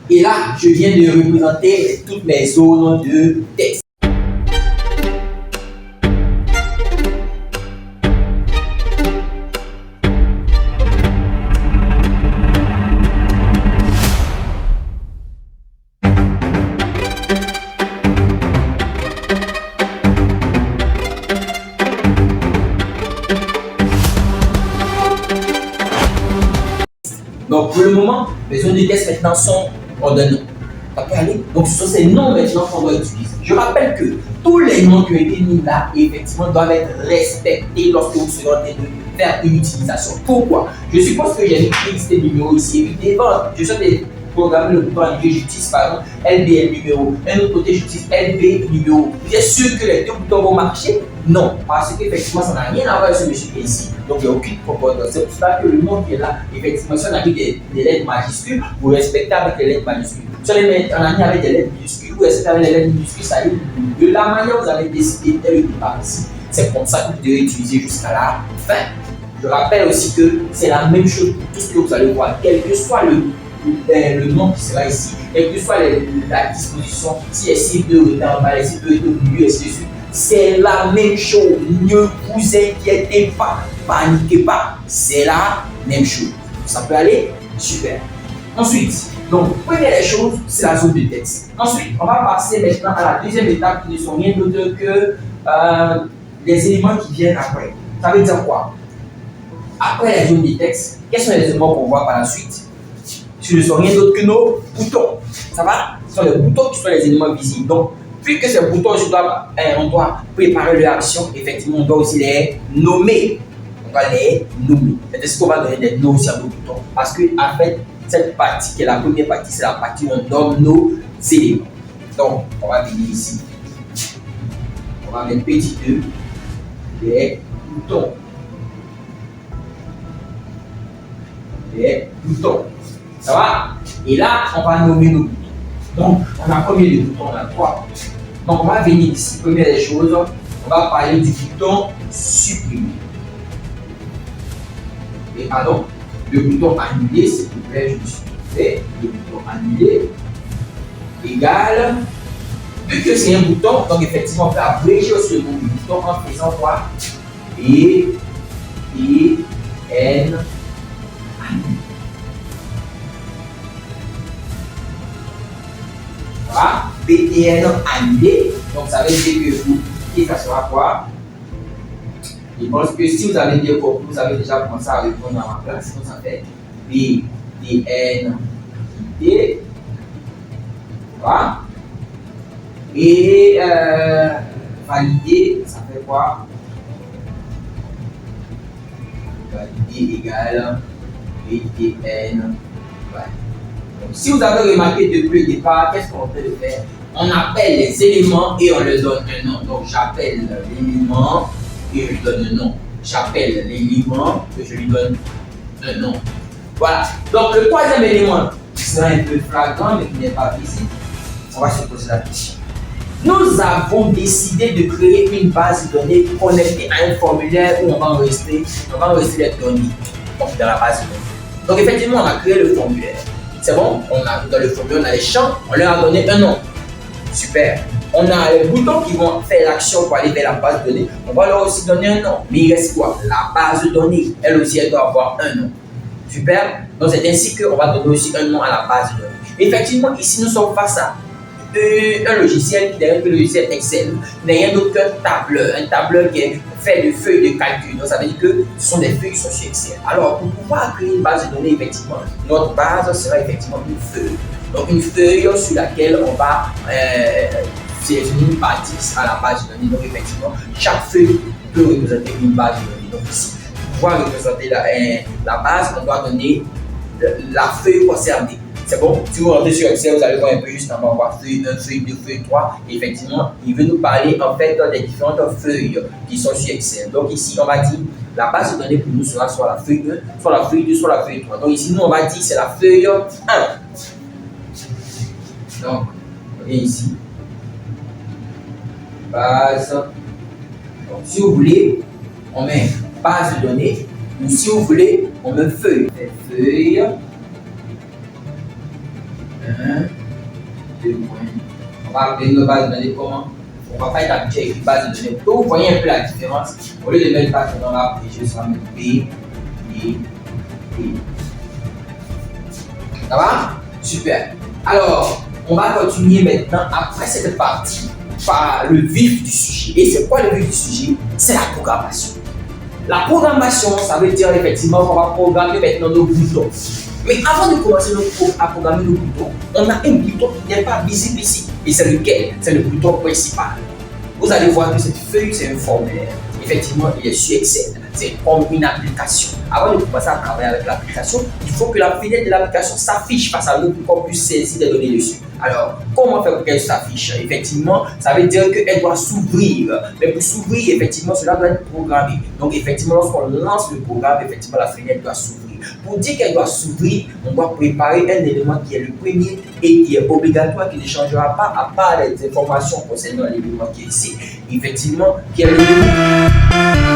Et là, je viens de représenter toutes mes zones de texte. Donc pour le moment, les zones de texte maintenant sont ordonnées. Ça peut aller. Donc ce sont ces noms maintenant qu'on doit utiliser. Je rappelle que tous les noms qui ont été mis là, effectivement, doivent être respectés lorsque vous serez en train de faire une utilisation. Pourquoi? Je suppose que j'ai écrit ces numéros ici. Et je suis en train de programmer le bouton arrivé, j'utilise par exemple LBL numéro. Un autre côté, j'utilise LB numéro. Vous êtes sûr que les deux boutons vont marcher? Non, parce qu'effectivement, ça n'a rien à voir avec ce monsieur qui est ici. Donc, il n'y a aucune concordance. C'est pour cela que le nom qui est là, effectivement, si on a mis des lettres majuscules, vous respectez avec les lettres majuscules. Si on a mis avec des lettres minuscules, vous respectez avec les lettres minuscules, ça y est. De la manière dont vous avez décidé dès le départ ici, c'est comme ça que vous devez utiliser jusqu'à la fin. Je rappelle aussi que c'est la même chose pour tout ce que vous allez voir, quel que soit le nom qui sera ici, quelle que soit la disposition, si les cibles de en bas, les cibles de au milieu, ainsi de suite. C'est la même chose. Ne vous inquiétez pas, paniquez pas. C'est la même chose. Ça peut aller? Super. Ensuite, donc, première des choses, c'est la zone de texte. Ensuite, on va passer maintenant à la deuxième étape qui ne sont rien d'autre que les éléments qui viennent après. Ça veut dire quoi? Après la zone de texte, quels sont les éléments qu'on voit par la suite? Ce ne sont rien d'autre que nos boutons. Ça va? Ce sont les boutons qui sont les éléments visibles. Donc, puisque ces boutons, on doit préparer leur action, effectivement, on doit aussi les nommer. On doit les nommer. C'est ce qu'on va donner des noms aussi à nos boutons. Parce que, en fait, cette partie qui est la première partie, c'est la partie où on nomme nos éléments. Donc, on va venir ici. On va mettre petit 2, les boutons. Les boutons. Ça va? Et là, on va nommer nos boutons. Donc, on a combien de boutons? On a 3. Donc, on va venir ici. Première des choses, on va parler du bouton supprimer. Et pardon, le bouton annuler, s'il vous plaît, je me suis trompé. Le bouton annuler égale. Vu que c'est un bouton, donc effectivement, on peut abréger aussi le nom du bouton en faisant quoi? B, T, N, annuler. Voilà, BTN annulé, donc ça veut dire que vous, et ça sera quoi? Je pense que si vous avez bien compris, vous avez déjà commencé à répondre à ma place, sinon ça fait BTN quitté. Voilà. Et valider, ça fait quoi? Valider égale BTN validé. Donc, si vous avez remarqué depuis le départ, qu'est-ce qu'on peut faire? On appelle les éléments et on leur donne un nom. Donc, j'appelle l'élément et je lui donne un nom. J'appelle l'élément et je lui donne un nom. Voilà. Donc, le troisième élément qui sera un peu flagrant mais qui n'est pas visible, on va se poser la question. Nous avons décidé de créer une base de données connectée à un formulaire où on va enregistrer les données dans la base de données. Donc, effectivement, on a créé le formulaire. C'est bon, dans le formulaire, on a les champs, on leur a donné un nom. Super. On a les boutons qui vont faire l'action pour aller vers la base de données. On va leur aussi donner un nom. Mais il reste quoi? La base de données. Elle aussi, elle doit avoir un nom. Super. Donc, c'est ainsi qu'on va donner aussi un nom à la base de données. Effectivement, ici, nous sommes face à un logiciel qui est le logiciel Excel. Il n'y a rien d'autre qu'un tableur. Un tableur qui est fait de feuilles de calcul. Donc, ça veut dire que ce sont des feuilles qui sont sur Excel. Alors, pour pouvoir créer une base de données, effectivement, notre base sera effectivement une feuille. Donc, une feuille sur laquelle on va sélectionner une partie qui sera la base de données. Donc, effectivement, chaque feuille peut représenter une base de données. Donc, ici, pour pouvoir représenter la base, on doit donner la feuille concernée. C'est bon? Si vous rentrez sur Excel, vous allez voir un peu juste en bas, on voit feuille 1, feuille 2, feuille 3. Et effectivement, il veut nous parler en fait des différentes feuilles qui sont sur Excel. Donc ici, on va dire la base de données pour nous sera soit la feuille 1, soit la feuille 2, soit la feuille 3. Donc ici, nous, on va dire c'est la feuille 1. Donc, on vient ici. Base. Donc, si vous voulez, on met base de données. Ou si vous voulez, on met feuille. Feuille. 1, 1, 2 points. On va appeler une base de données comment? On va pas être habitué avec une base de données. Donc, vous voyez un peu la différence. Au lieu de mettre base de données là, je vais mettre B, B, B. Ça va? Super. Alors, on va continuer maintenant après cette partie par le vif du sujet. Et c'est quoi le vif du sujet? C'est la programmation. La programmation, ça veut dire effectivement qu'on va programmer maintenant nos boutons. Mais avant de commencer à programmer nos boutons, on a un bouton qui n'est pas visible ici. Et c'est lequel? C'est le bouton principal. Vous allez voir que cette feuille, c'est un formulaire. Effectivement, il est sur Excel. C'est comme une application. Avant de commencer à travailler avec l'application, il faut que la fenêtre de l'application s'affiche face à nous pour qu'on puisse saisir des données dessus. Alors, comment faire pour qu'elle s'affiche? Effectivement, ça veut dire qu'elle doit s'ouvrir. Mais pour s'ouvrir, effectivement, cela doit être programmé. Donc, effectivement, lorsqu'on lance le programme, effectivement, la fenêtre doit s'ouvrir. Pour dire qu'elle doit s'ouvrir, on doit préparer un élément qui est le premier et qui est obligatoire, qui ne changera pas à part les informations concernant l'élément qui est ici. Effectivement, qui est le